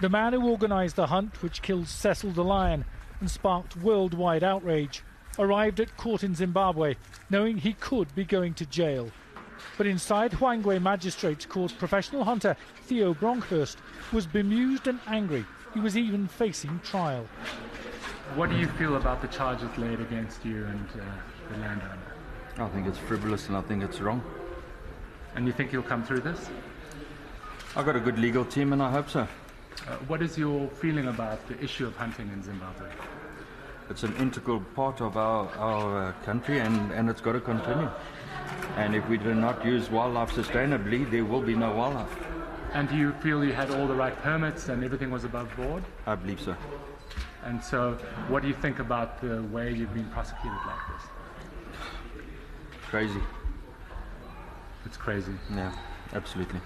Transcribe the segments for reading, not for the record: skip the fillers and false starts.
The man who organised the hunt, which killed Cecil the lion and sparked worldwide outrage, arrived at court in Zimbabwe knowing he could be going to jail. But inside Hwangwe Magistrates Court, professional hunter Theo Bronkhorst was bemused and angry. He was even facing trial. What do you feel about the charges laid against you and the landowner? I think it's frivolous and I think it's wrong. And you think you'll come through this? I've got a good legal team and I hope so. What is your feeling about the issue of hunting in Zimbabwe? It's an integral part of our country and it's got to continue. And if we do not use wildlife sustainably, there will be no wildlife. And do you feel you had all the right permits and everything was above board? I believe so. And so what do you think about the way you've been prosecuted like this? Crazy. It's crazy. Yeah, absolutely.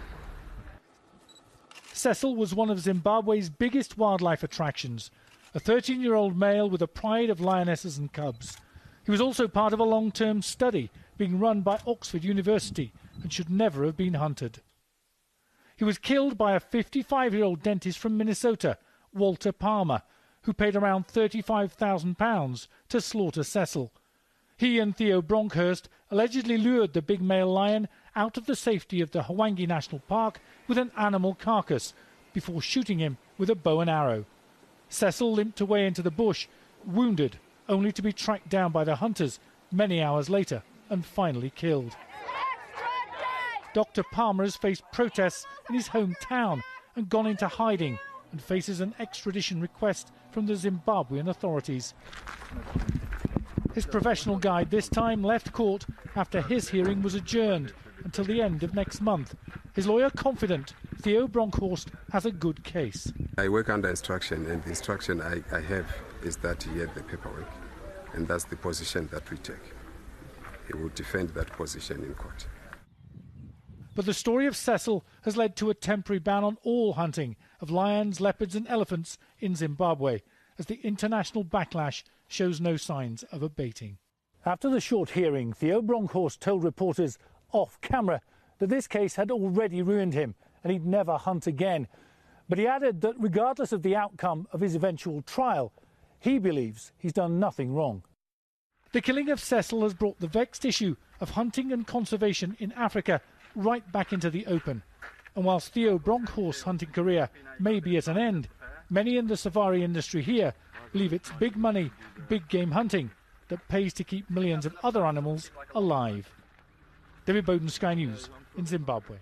Cecil was one of Zimbabwe's biggest wildlife attractions, a 13-year-old male with a pride of lionesses and cubs. He was also part of a long-term study being run by Oxford University and should never have been hunted. He was killed by a 55-year-old dentist from Minnesota, Walter Palmer, who paid around £35,000 to slaughter Cecil. He and Theo Bronkhorst allegedly lured the big male lion out of the safety of the Hwange National Park with an animal carcass before shooting him with a bow and arrow. Cecil limped away into the bush, wounded, only to be tracked down by the hunters many hours later and finally killed. Dr. Palmer has faced protests in his hometown and gone into hiding and faces an extradition request from the Zimbabwean authorities. His professional guide this time left court after his hearing was adjourned until the end of next month. His lawyer confident Theo Bronkhorst has a good case. I work under instruction, and the instruction I have is that he had the paperwork, and that's the position that we take. He will defend that position in court. But the story of Cecil has led to a temporary ban on all hunting of lions, leopards and elephants in Zimbabwe, as the international backlash shows no signs of abating. After the short hearing, Theo Bronkhorst told reporters off camera that this case had already ruined him and he'd never hunt again. But he added that regardless of the outcome of his eventual trial, he believes he's done nothing wrong. The killing of Cecil has brought the vexed issue of hunting and conservation in Africa right back into the open. And whilst Theo Bronkhorst's hunting career may be at an end, many in the safari industry here believe it's big money, big game hunting that pays to keep millions of other animals alive. David Bowden, Sky News in Zimbabwe.